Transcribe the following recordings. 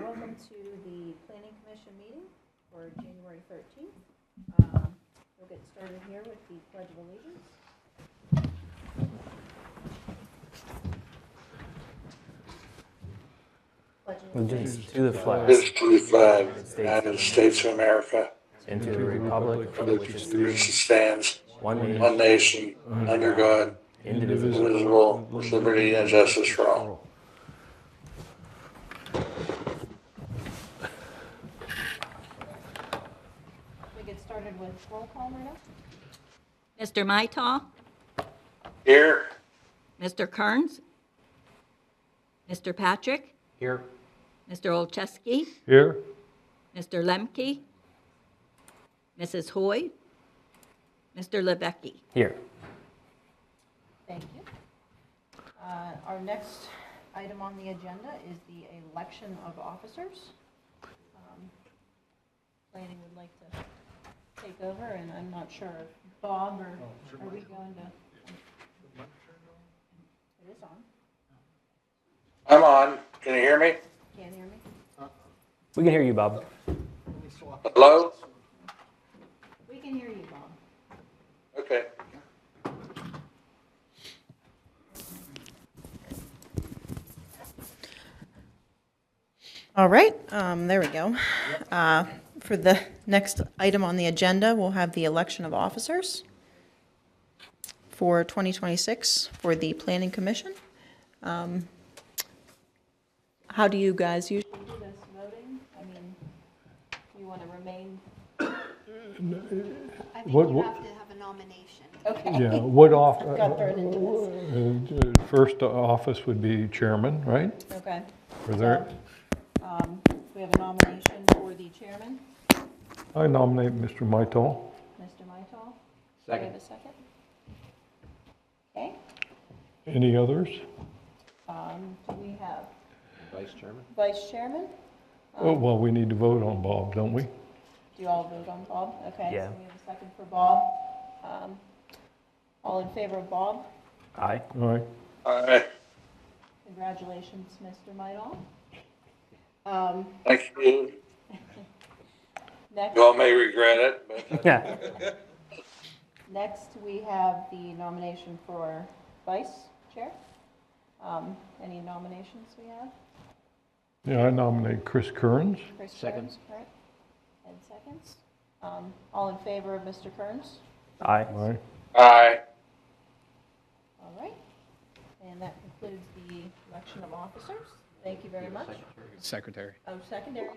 Welcome to the Planning Commission meeting for January 13th. We'll get started here with the Pledge of Allegiance. Allegiance to the flag Allegiance to the flag of of the United States of America, and to the republic for which it which stands, stands one nation, under God, indivisible. indivisible, with liberty and justice for all. We get started with roll call, Myrna. Mr. Maital, Here, Mr. Kearns, Mr. Patrick, Here. Mr. Olszewski, Here. Mr. Lemke, Mrs. Hoy, Mr. Levesque. Here. Thank you. Our next item on the agenda is the election of officers. Planning would like to take over, and I'm not sure if Bob or are we going to? It is on. I'm on. Can you hear me? Can't hear me? We can hear you, Bob. Hello? We can hear you, Bob. Okay. All right, there we go. For the next item on the agenda, we'll have the election of officers for 2026 for the Planning Commission. How do you guys usually do this voting? I mean, you want to remain? I think What- you what- have to have a nomination. Okay. Yeah, what Got thrown into this. first office would be chairman, right? Okay. Or there, We have a nomination for the chairman, I nominate Mr. Maital. Mr. Maital. Do we have a second? Okay. Any others? Do we have Vice Chairman? vice chairman? Oh, well, we need to vote on Bob, don't we? Do you all vote on Bob? Okay, Yeah. so we have a second for Bob. All in favor of Bob? Aye. All right. All right. Congratulations, Mr. Maital. Thank you. Next, You all may regret it, but Yeah. next we have the nomination for vice chair. Any nominations we have? Yeah, I nominate Chris Kearns. Chris Second. Kearns, right? Ed seconds. All in favor of Mr. Kearns? Aye. All right. aye. All right. And that concludes the election of officers. Thank you very much. Secretary. Oh, secondary.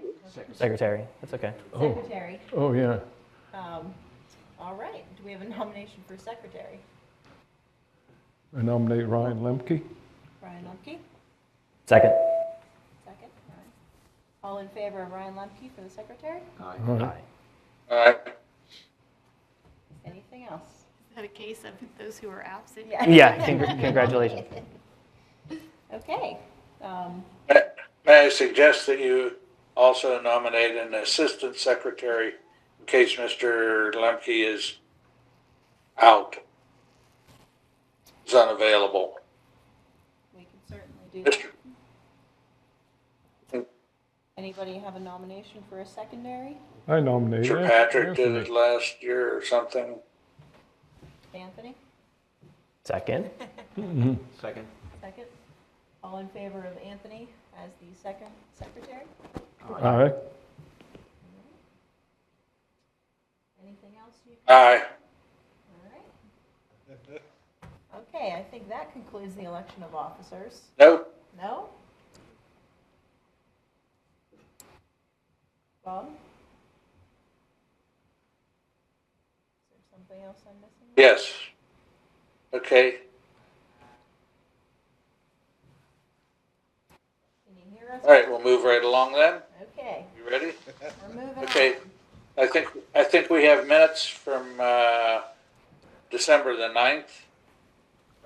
Secretary. That's okay. Secretary. Oh, yeah. All right. Do we have a nomination for secretary? I nominate Ryan Lemke. Ryan Lemke, Second. second. All right. All in favor of Ryan Lemke for the secretary? All right. Aye. All right. Anything else? Is that a case of those who are absent? Yeah, congratulations. Okay. May I suggest that you also nominate an assistant secretary in case Mr. Lemke is out, is unavailable. We can certainly do Mr. that. Anybody have a nomination for a secondary? I nominate. Mr. Patrick did it last year or something. Anthony, Second. Second. second. All in favor of Anthony as the second secretary? All right. Anything else you? Aye. All right. Okay, I think that concludes the election of officers. Nope. No? Bob? Is there something else I'm missing? Yes. Okay. Can you hear us? All right, we'll move right along then. Okay, You ready? we're moving on. Okay. I think we have minutes from December the 9th.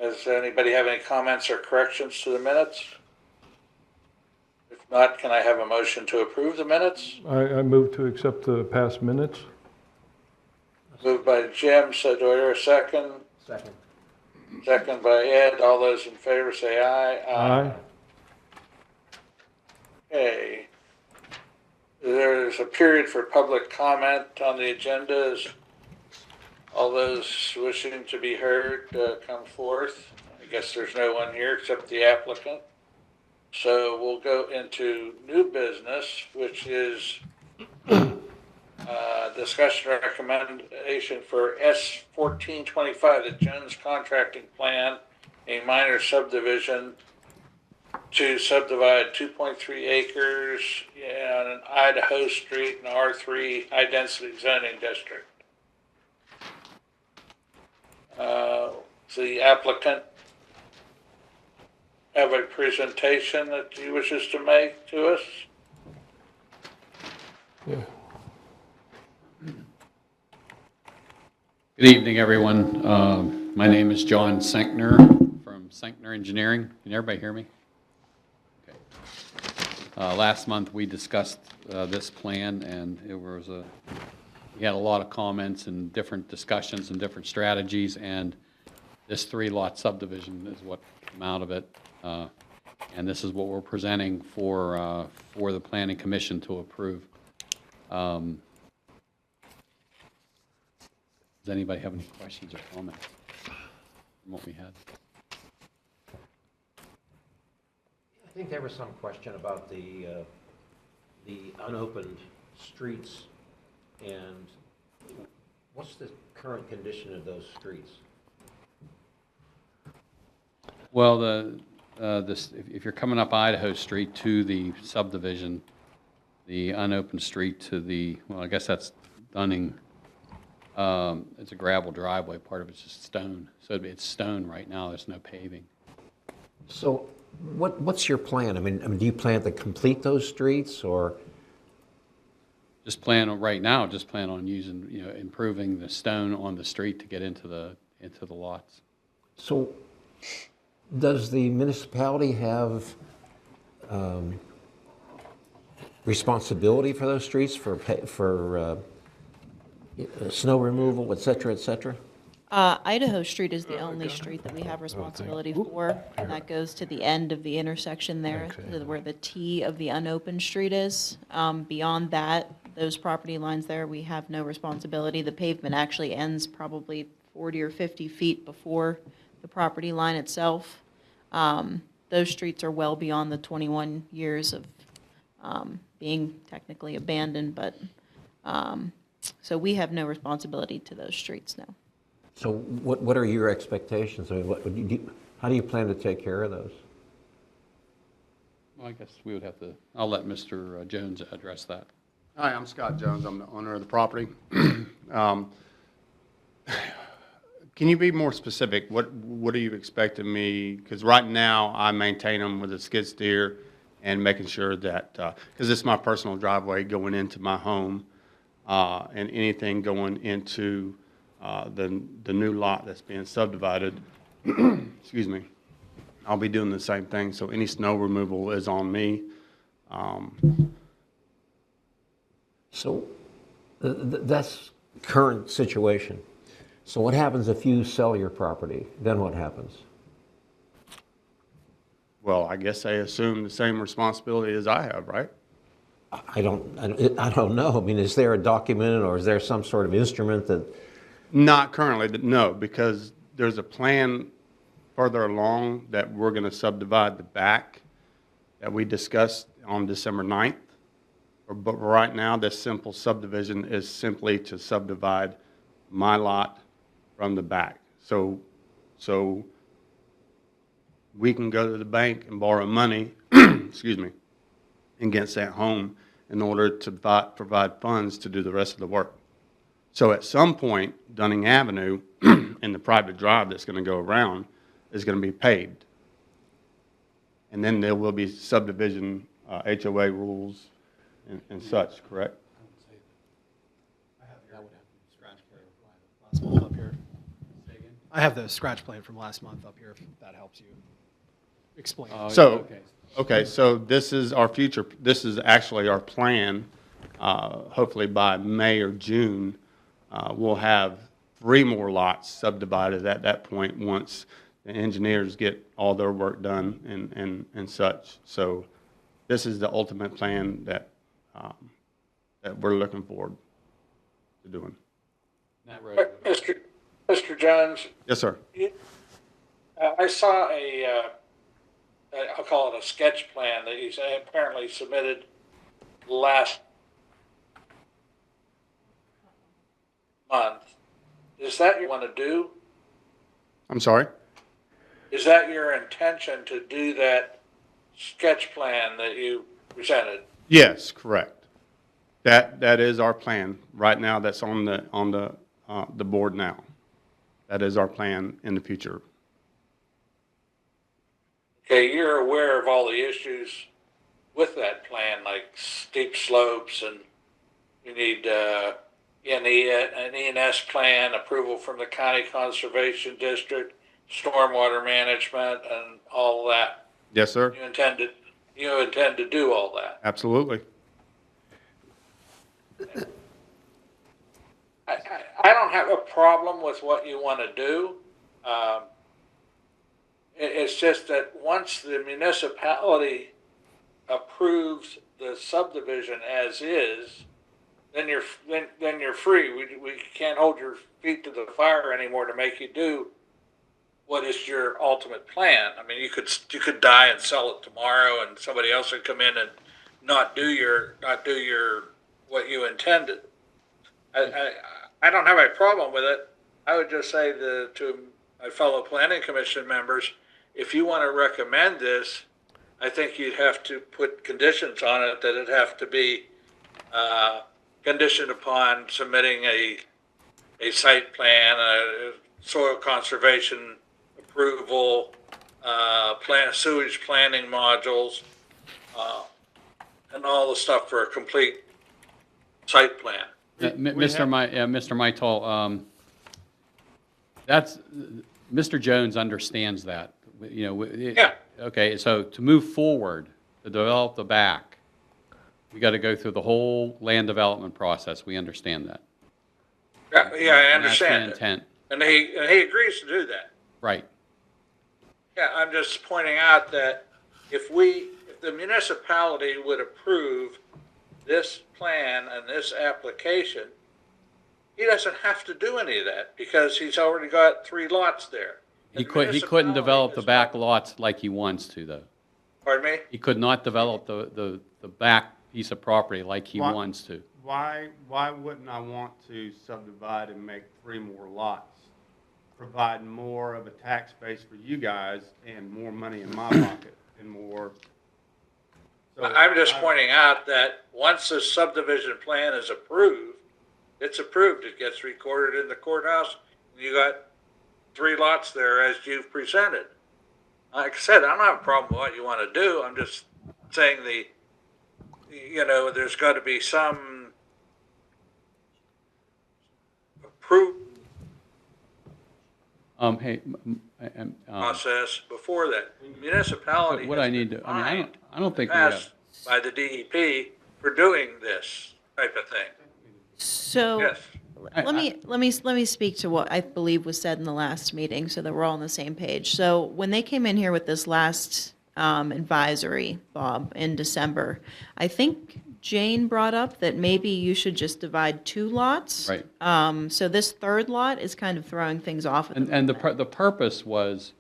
Does anybody have any comments or corrections to the minutes? If not, can I have a motion to approve the minutes? I move to accept the past minutes. Moved by Jim, so do I hear a second? Second. Second by Ed. All those in favor say aye. Aye. Okay. there's a period for public comment on the agenda. Is all those wishing to be heard come forth? I guess there's no one here except the applicant. So we'll go into new business, which is discussion or recommendation for S1425, the Jones Contracting Plan, a minor subdivision to subdivide 2.3 acres on an Idaho Street in R3 High Density Zoning District. The applicant have a presentation that he wishes to make to us. Yeah. Good evening, everyone. My name is John Senkner from Senkner Engineering. Can everybody hear me? Okay. Last month, we discussed this plan, and we had a lot of comments and different discussions and different strategies, and this 3-lot subdivision is what came out of it. And this is what we're presenting for the Planning Commission to approve. Does anybody have any questions or comments from what we had? I think there was some question about the unopened streets, and what's the current condition of those streets? Well, if you're coming up Idaho Street to the subdivision, the unopened street to the, well, I guess that's Dunning, it's a gravel driveway, part of it's just stone. So it's stone right now, there's no paving. So what's your plan? I mean, do you plan to complete those streets, or? Just plan on, right now, just plan on using, improving the stone on the street to get into the lots. So does the municipality have responsibility for those streets, for snow removal, et cetera, et cetera? Idaho Street is the only street that we have responsibility for, and that goes to the end of the intersection there, where the T of the unopened street is. Beyond that, those property lines there, we have no responsibility. The pavement actually ends probably 40 or 50 feet before the property line itself. Those streets are well beyond the 21 years of being technically abandoned, but so we have no responsibility to those streets now. So what are your expectations? I mean, how do you plan to take care of those? Well, I guess we would have to, I'll let Mr. Jones address that. Hi, I'm Scott Jones. I'm the owner of the property. Can you be more specific? What are you expecting me? Because right now, I maintain them with a skid steer and making sure that, because it's my personal driveway going into my home, and anything going into the new lot that's being subdivided, excuse me, I'll be doing the same thing. So any snow removal is on me. So that's current situation. So what happens if you sell your property? Then what happens? Well, I guess they assume the same responsibility as I have, right? I don't know. I mean, is there a document, or is there some sort of instrument that? Not currently, no, because there's a plan further along that we're going to subdivide the back that we discussed on December 9th. But right now, this simple subdivision is simply to subdivide my lot from the back. So we can go to the bank and borrow money, excuse me, against that home in order to provide funds to do the rest of the work. So at some point, Dunning Avenue and the private drive that's going to go around is going to be paved. And then there will be subdivision HOA rules and such, correct? Last month up here. I have the scratch plan from last month up here, if that helps you explain. Okay, so this is our future, this is actually our plan. Hopefully by May or June, we'll have 3 more lots subdivided at that point once the engineers get all their work done and such. So this is the ultimate plan that that we're looking forward to doing. That road- Mr. Jones, Yes, sir. I saw I'll call it a sketch plan that he's apparently submitted last month. Is that you want to do? I'm sorry? Is that your intention to do that sketch plan that you presented? Yes, correct. That is our plan. Right now, that's on the board now. That is our plan in the future. Okay, you're aware of all the issues with that plan, like steep slopes, and you need an E&S plan, approval from the County Conservation District, stormwater management, and all that. Yes, sir. You intend to do all that. Absolutely. I don't have a problem with what you want to do. It's just that once the municipality approves the subdivision as is, then you're free. We can't hold your feet to the fire anymore to make you do what is your ultimate plan. I mean, you could die and sell it tomorrow, and somebody else would come in and not do your what you intended. I don't have a problem with it. I would just say to my fellow planning commission members, if you want to recommend this, I think you'd have to put conditions on it, that it have to be conditioned upon submitting a site plan, a soil conservation approval, sewage planning modules, and all the stuff for a complete site plan. Mr. Maital, Mr. Jones understands that. Yeah. Okay, so to move forward, to develop the back, we got to go through the whole land development process. We understand that. Yeah, I And that's the understand it. intent. And he agrees to do that. Right. Yeah, I'm just pointing out that if the municipality would approve this plan and this application, he doesn't have to do any of that because he's already got 3 lots there. He The couldn't develop the municipality back is not- lots like he wants to, though. Pardon me? He could not develop the back piece of property like he Why- wants to. Why wouldn't I want to subdivide and make 3 more lots? Provide more of a tax base for you guys and more money in my pocket and more. So I'm just pointing out that once the subdivision plan is approved, it's approved. It gets recorded in the courthouse. You got 3 lots there as you've presented. Like I said, I don't have a problem with what you want to do. I'm just saying there's got to be some approved Hey, process before that. Municipality what has I need been to, I mean, fined, I don't think we have. passed by the DEP for doing this type of thing. So Yes. let me speak to what I believe was said in the last meeting so that we're all on the same page. So when they came in here with this last advisory, Bob, in December, I think Jane brought up that maybe you should just divide 2 lots. Right. So this 3rd lot is kind of throwing things off. at the And the moment. purpose was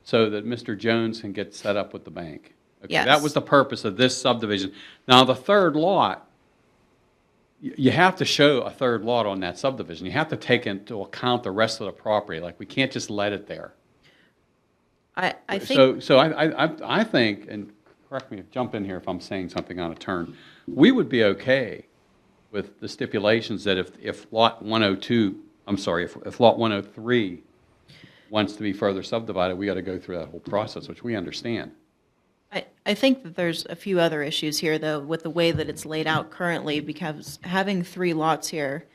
so that Mr. Jones can get set up with the bank. Okay, Yes. that was the purpose of this subdivision. Now, the 3rd lot, you have to show a 3rd lot on that subdivision. You have to take into account the rest of the property. Like, we can't just let it there. I think. So I think, and correct me, jump in here if I'm saying something out of turn, we would be okay with the stipulations that if Lot 102, I'm sorry, if Lot 103 wants to be further subdivided, we got to go through that whole process, which we understand. I think that there's a few other issues here, though, with the way that it's laid out currently, because having 3 lots here,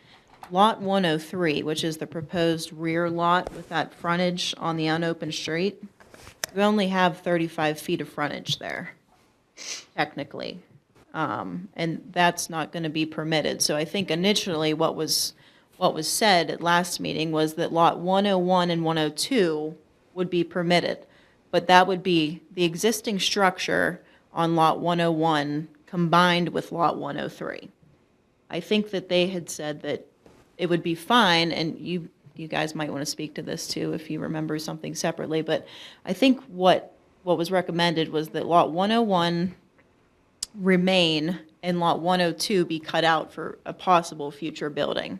Lot 103, which is the proposed rear lot with that frontage on the unopened street, we only have 35 feet of frontage there, technically. And that's not going to be permitted. So I think initially what was said at last meeting was that Lot 101 and 102 would be permitted. But that would be the existing structure on Lot 101 combined with Lot 103. I think that they had said that it would be fine, and you guys might want to speak to this too if you remember something separately, but I think what was recommended was that Lot 101 remain and Lot 102 be cut out for a possible future building.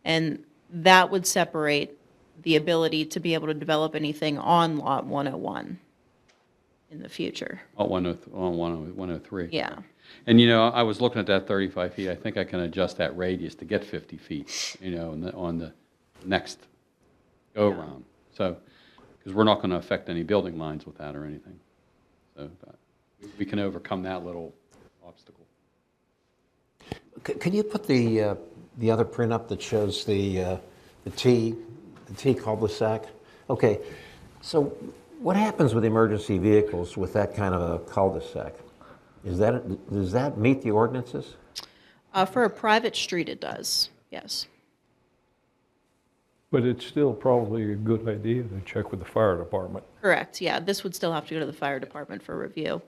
And that would separate the ability to be able to develop anything on Lot 101 in the future. Oh, 103. Yeah. And, I was looking at that 35 feet. I think I can adjust that radius to get 50 feet, on the next go-around. So, because we're not going to affect any building lines with that or anything. So we can overcome that little obstacle. Can you put the other print up that shows the T cul-de-sac? Okay, so what happens with emergency vehicles with that kind of a cul-de-sac? Does that meet the ordinances? For a private street, it does, yes. But it's still probably a good idea to check with the fire department. Correct, yeah, this would still have to go to the fire department for review.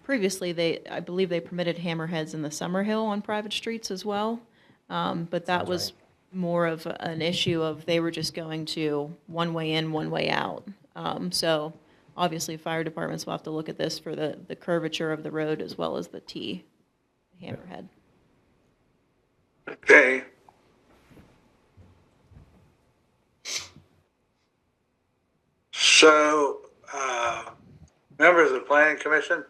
Previously, I believe they permitted hammerheads in the Summerhill on private streets as well, but that was more of an issue of they were just going to one way in, one way out. So obviously, fire departments will have to look at this for the curvature of the road as well as the T hammerhead. Okay. So, members of the planning commission,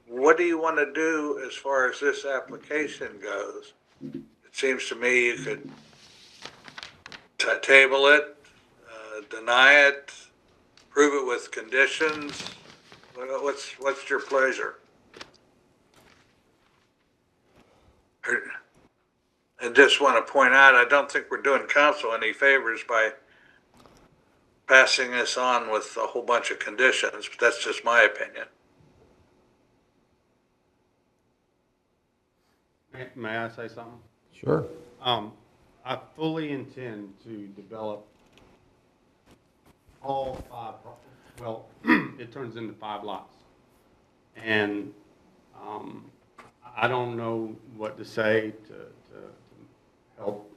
what do you want to do as far as this application goes? It seems to me you could table it, deny it, prove it with conditions. What's your pleasure? I just want to point out, I don't think we're doing council any favors by passing this on with a whole bunch of conditions, but that's just my opinion. May I say something? Sure. I fully intend to develop all 5, well, it turns into 5 lots. And I don't know what to say to help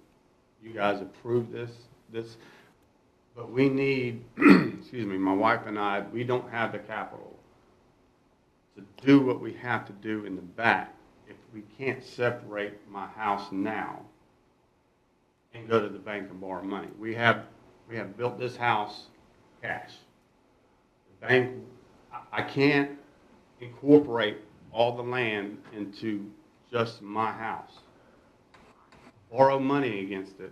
you guys approve this, but we need, excuse me, my wife and I, we don't have the capital to do what we have to do in the back if we can't separate my house now and go to the bank and borrow money. We have built this house cash. The bank, I can't incorporate all the land into just my house, borrow money against it,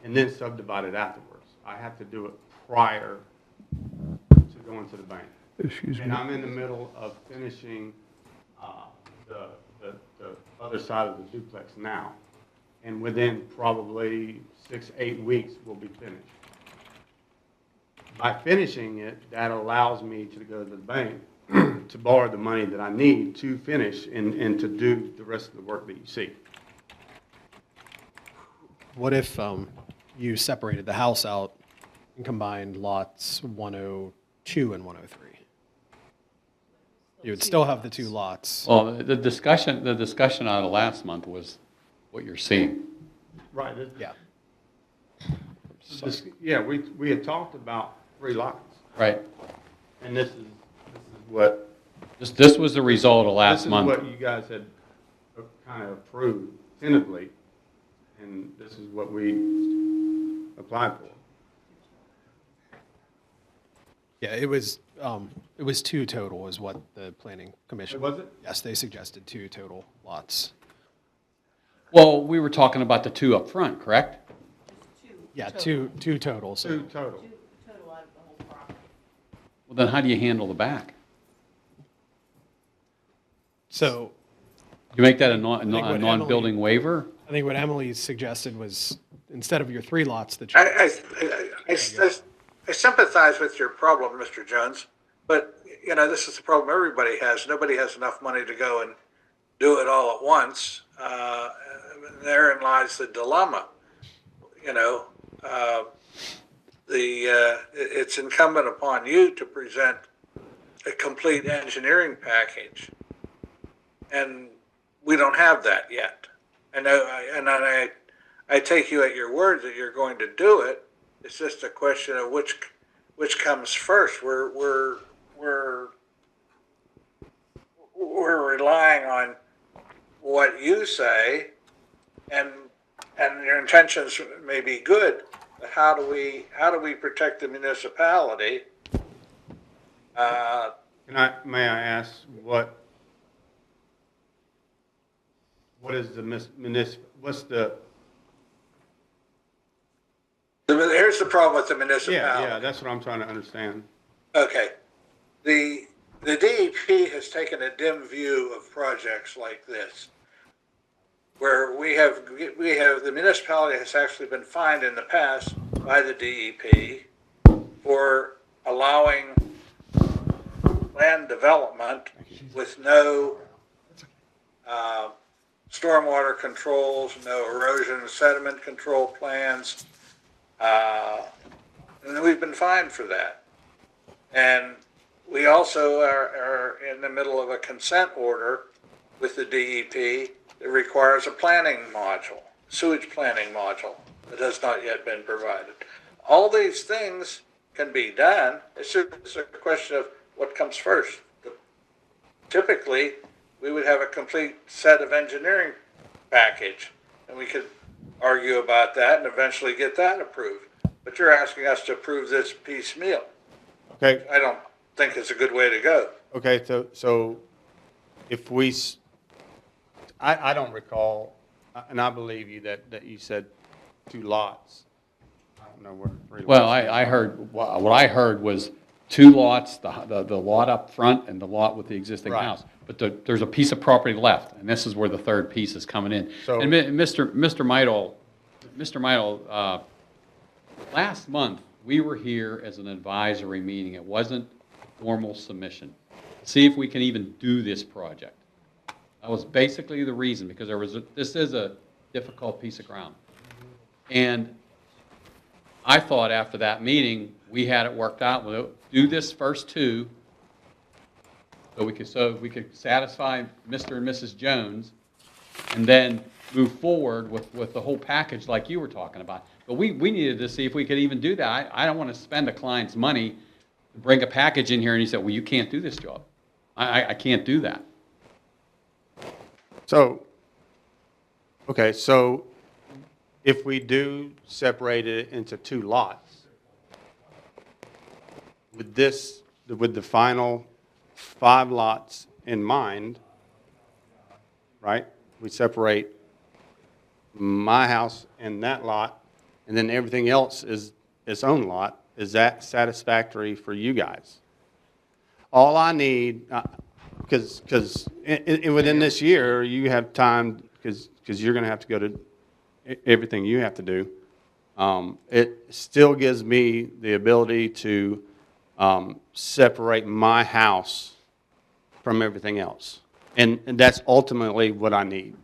and then subdivide it afterwards. I have to do it prior to going to the bank. Excuse me. And I'm in the middle of finishing the other side of the duplex now. And within probably 6-8 weeks, we'll be finished. By finishing it, that allows me to go to the bank to borrow the money that I need to finish and to do the rest of the work that you see. What if you separated the house out and combined lots 102 and 103? You would still have the 2 lots. Well, the discussion out of last month was what you're seeing. Right. Yeah. Yeah, we had talked about 3 lots. Right. And this is what. This was the result of last month. This is what you guys had kind of approved tentatively, and this is what we applied for. Yeah, it was 2 total is what the planning commission. Was it? Yes, they suggested 2 total lots. Well, we were talking about the 2 up front, correct? Yeah, two total. So 2 total. Well, then how do you handle the back? So You make that a what non-building waiver? I think what Emily suggested was instead of your 3 lots that I sympathize with your problem, Mr. Jones, but, this is the problem everybody has. Nobody has enough money to go and do it all at once. Therein lies the dilemma. It's incumbent upon you to present a complete engineering package, and we don't have that yet. I know, I take you at your word that you're going to do it. It's just a question of which comes first. We're relying on what you say, and your intentions may be good, but how do we protect the municipality? May I ask what is the what's the? Here's the problem with the municipality. Yeah, that's what I'm trying to understand. Okay. The DEP has taken a dim view of projects like this, where we have the municipality has actually been fined in the past by the DEP for allowing land development with no stormwater controls, no erosion and sediment control plans, and we've been fined for that. And we also are in the middle of a consent order with the DEP that requires a planning module, sewage planning module, that has not yet been provided. All these things can be done. It's just a question of what comes first. Typically, we would have a complete set of engineering package, and we could argue about that and eventually get that approved. But you're asking us to approve this piecemeal. Okay. I don't think it's a good way to go. Okay. So if I don't recall, and I believe you that you said 2 lots. I don't know where 3 lots. Well, I heard, what I heard was 2 lots, the lot up front and the lot with the existing Right. house. But there's a piece of property left, and this is where the third piece is coming in. So- And Mr. Meidel, last month, we were here as an advisory meeting. It wasn't formal submission. See if we can even do this project. That was basically the reason, because this is a difficult piece of ground. And I thought after that meeting, we had it worked out. We'll do this first 2, so we could satisfy Mr. and Mrs. Jones, and then move forward with the whole package like you were talking about. But we needed to see if we could even do that. I don't want to spend a client's money to bring a package in here and he said, well, you can't do this job. I can't do that. So, okay, so if we do separate it into 2 lots, with the final 5 lots in mind, right? We separate my house and that lot, and then everything else is its own lot. Is that satisfactory for you guys? All I need, because within this year, you have time, because you're going to have to go to everything you have to do. It still gives me the ability to separate my house from everything else. And that's ultimately what I need.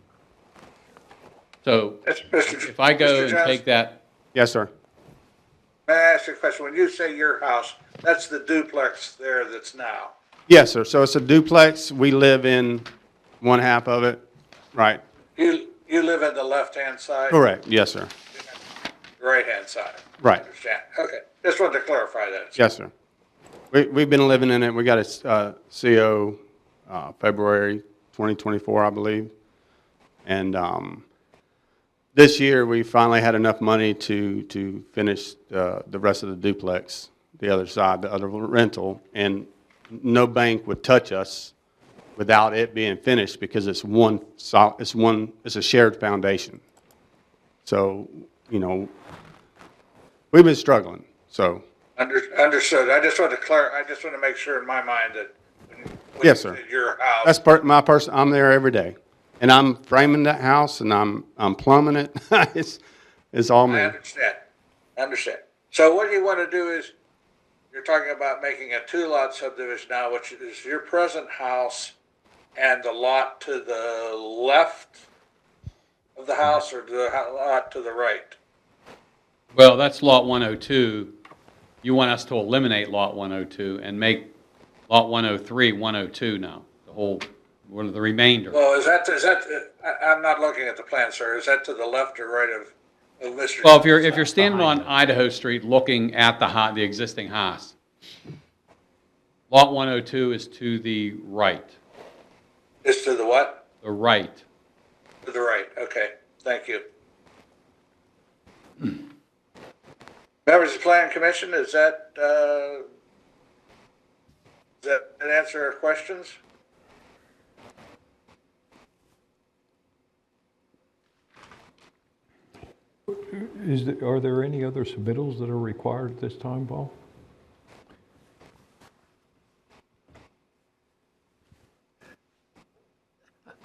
So Mr. if I go Mr. and Jones? take that, Yes, sir. May I ask you a question? When you say your house, that's the duplex there that's now. Yes, sir. So it's a duplex. We live in one half of it. Right. You live in the left-hand side? Correct. Yes, sir. Right-hand side? Right. Understand. Okay. Just wanted to clarify that. Yes, sir. We've been living in it. We got a CO February 2024, I believe. And this year, we finally had enough money to finish the rest of the duplex, the other side, the other rental. And no bank would touch us without it being finished because it's a shared foundation. So, we've been struggling, so. Understood. I just want to make sure in my mind that when Yes, you sir. said your house. That's my person, I'm there every day. And I'm framing that house and I'm plumbing it. It's all me. I understand. So what you want to do is, you're talking about making a 2-lot subdivision now, which is your present house and the lot to the left of the house or the lot to the right? well, that's Lot 102. You want us to eliminate Lot 102 and make Lot 103 102 now, the whole what are the remainder? Well, I'm not looking at the plan, sir. Is that to the left or right of Mr.? Well, if you're standing on Idaho Street looking at the existing house, lot 102 is to the right. It's to the what? The right. To the right, okay, thank you. Members of the Planning Commission, does that answer our questions? Are there any other submittals that are required at this time, Paul?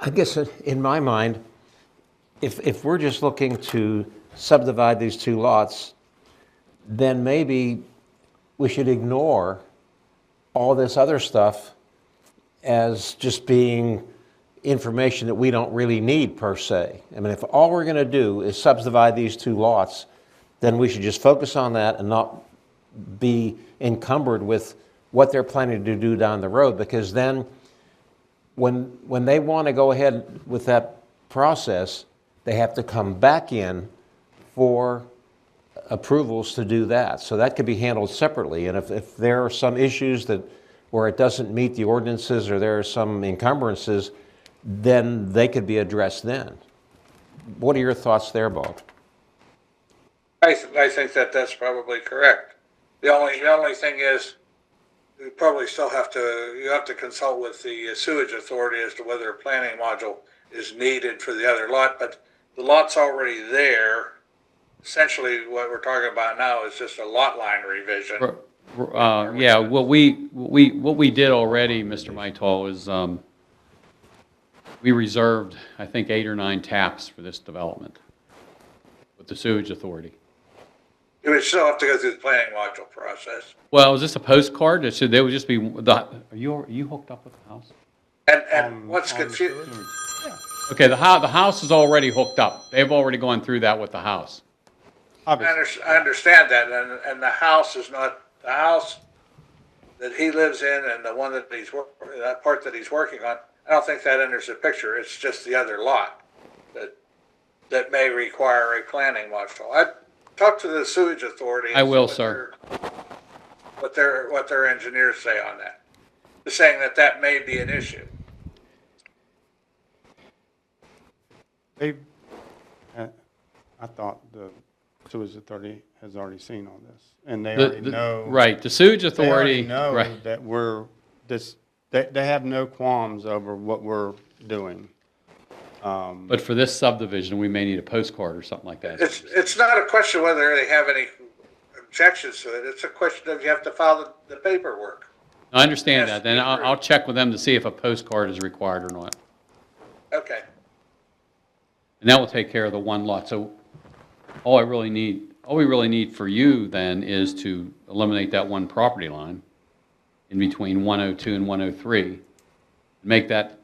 I guess in my mind, if we're just looking to subdivide these two lots, then maybe we should ignore all this other stuff as just being information that we don't really need per se. I mean, if all we're going to do is subdivide these two lots, then we should just focus on that and not be encumbered with what they're planning to do down the road, because then when they want to go ahead with that process, they have to come back in for approvals to do that. So that could be handled separately. And if there are some issues where it doesn't meet the ordinances or there are some encumbrances, then they could be addressed then. What are your thoughts there, Bob? I think that's probably correct. The only thing is, you probably still have to consult with the sewage authority as to whether a planning module is needed for the other lot, but the lot's already there. Essentially, what we're talking about now is just a lot line revision. Yeah, what we did already, Mr. Maital, is we reserved, I think, 8 or 9 taps for this development with the sewage authority. You would still have to go through the planning module process. Well, is this a postcard? They would just be, are you hooked up with the house? And what's confusing? Okay, the house is already hooked up. They've already gone through that with the house. I understand that, and the house is not the house that he lives in, and the one that that part that he's working on. I don't think that enters the picture. It's just the other lot that may require a planning module. I'd talk to the sewage authority. I will, sir. What their engineers say on that. They're saying that may be an issue. I thought the sewage authority has already seen all this, and they already know. Right, the sewage They authority. already know Right. that they have no qualms over what we're doing. But for this subdivision, we may need a postcard or something like that. It's not a question whether they have any objections to it. It's a question of you have to file the paperwork. I understand Yes, that. Then I'll check with them to see if a postcard is required or not. Okay. And that will take care of the one lot. So all we really need for you then is to eliminate that one property line in between 102 and 103. Make that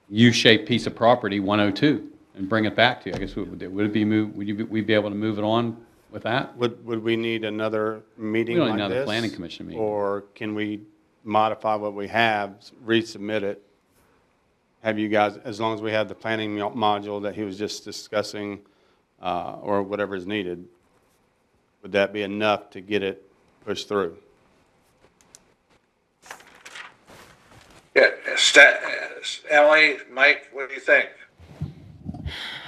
U-shaped piece of property 102 and bring it back to you. I guess would it be moved? We'd be able to move it on with that? Would we need another meeting We don't like need another this? planning commission meeting. Or can we modify what we have, resubmit it? Have you guys, as long as we have the planning module that he was just discussing, or whatever is needed, would that be enough to get it pushed through? Yeah, Emily, Mike, what do you think?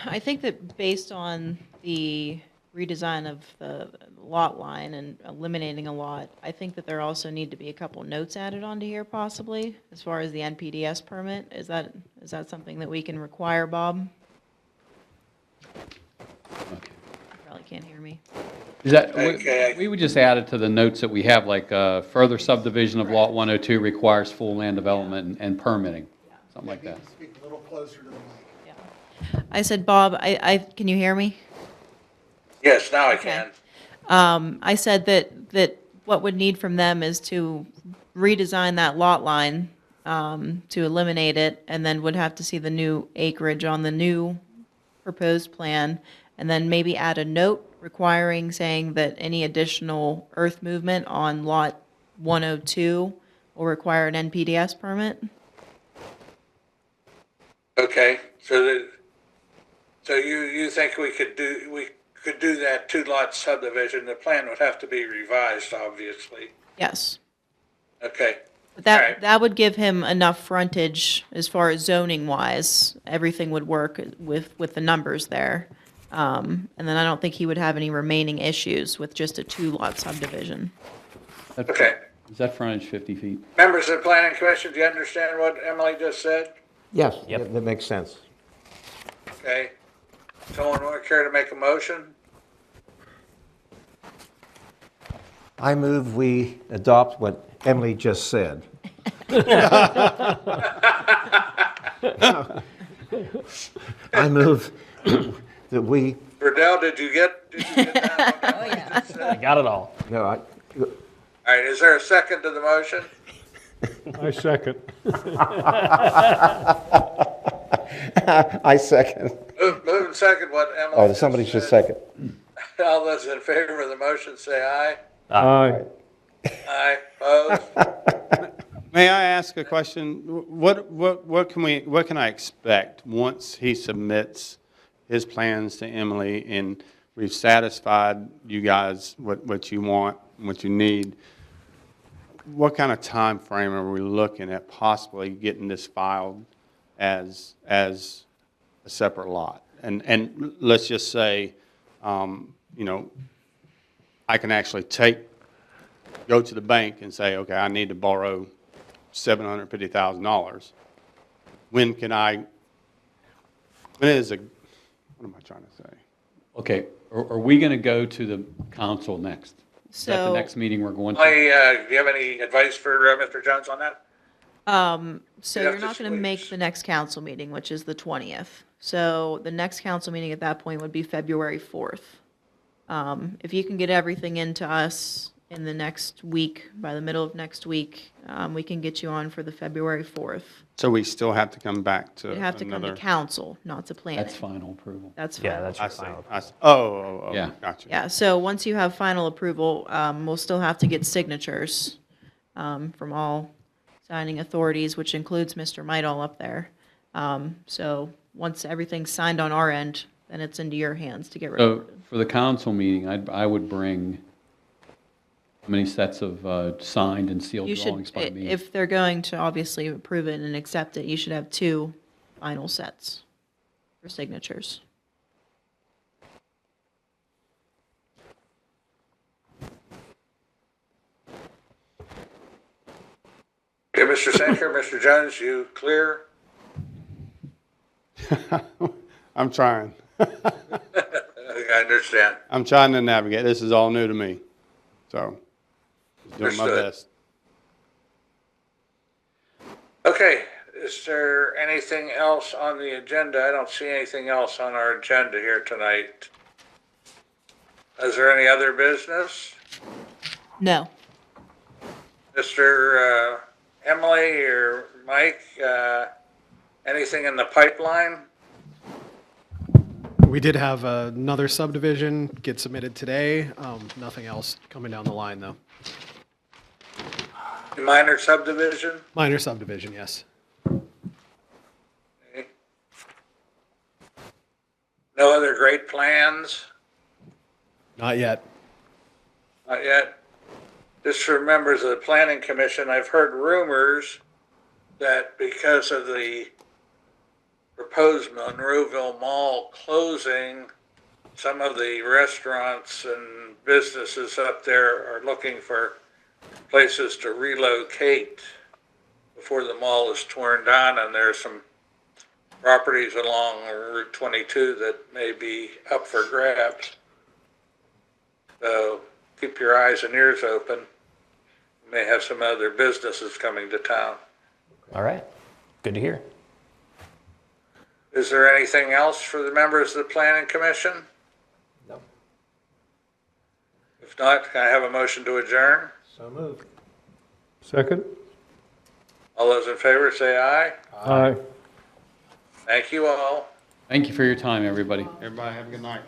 I think that based on the redesign of the lot line and eliminating a lot, I think that there also need to be a couple notes added onto here possibly, as far as the NPDS permit. Is that something that we can require, Bob? Okay. You probably can't hear me. Is that, Okay. we would just add it to the notes that we have, like further subdivision of lot 102 requires full land development and permitting, something like that. Speak a little closer to the mic. Yeah. I said, Bob, can you hear me? Yes, now I Okay. can. I said that what would need from them is to redesign that lot line, to eliminate it, and then would have to see the new acreage on the new proposed plan, and then maybe add a note requiring, saying that any additional earth movement on lot 102 will require an NPDS permit. Okay, so you think we could do that two-lot subdivision? The plan would have to be revised, obviously. Yes. Okay, But that, All right. that would give him enough frontage as far as zoning wise. Everything would work with the numbers there. And then I don't think he would have any remaining issues with just a two-lot subdivision. Okay. Is that frontage 50 feet? Members of the Planning Commission, do you understand what Emily just said? Yes, Yep. that makes sense. Okay. Someone want to care to make a motion? I move we adopt what Emily just said. I move that we, Verdell, did you get that? Oh, yeah. I got it all. no, All right, is there a second to the motion? I second. I second. Move and second what Emily Oh, just somebody should said. second. All those in favor of the motion say aye. Aye. Aye, opposed? May I ask a question? What can I expect once he submits his plans to Emily and we've satisfied you guys what you want, what you need? What kind of time frame are we looking at possibly getting this filed as a separate lot? And let's just say, you know, I can actually go to the bank and say, okay, I need to borrow $750,000. When is what am I trying to say? Okay, are we going to go to the council next? Is that the So- next meeting we're going to? Do you have any advice for Mr. Jones on that? So You have you're to not going to make switch. the next council meeting, which is the 20th. So the next council meeting at that point would be February 4th. If you can get everything into us in the next week, by the middle of next week, we can get you on for the February 4th. So we still have to come back to You'd have to come to another. council, not to planning. That's final approval. That's Yeah, fine. that's I your see. final. I see. Oh, Yeah. gotcha. Yeah, so once you have final approval, we'll still have to get signatures from all signing authorities, which includes Mr. Midall up there. So once everything's signed on our end, then it's into your hands to get So recorded. for the council meeting, I would bring how many sets of signed and sealed You drawings should, by me? if they're going to obviously approve it and accept it, you should have 2 final sets for signatures. Okay, Mr. Sanker, Mr. Jones, you clear? I'm trying. I understand. I'm trying to navigate. This is all new to me. So, just doing my Understood. best. Okay, is there anything else on the agenda? I don't see anything else on our agenda here tonight. Is there any other business? No. Mr. Emily or Mike, anything in the pipeline? We did have another subdivision get submitted today. Nothing else coming down the line, though. Minor subdivision? Minor subdivision, yes. Okay. No other great plans? Not yet. Not yet. Just for members of the Planning Commission, I've heard rumors that because of the proposed Monroeville Mall closing, some of the restaurants and businesses up there are looking for places to relocate before the mall is torn down, and there's some properties along Route 22 that may be up for grabs. So keep your eyes and ears open. You may have some other businesses coming to town. All right. Good to hear. Is there anything else for the members of the Planning Commission? No. If not, can I have a motion to adjourn? So moved. Second? All those in favor say aye. Aye. Thank you all. Thank you for your time, everybody. Everybody have a good night.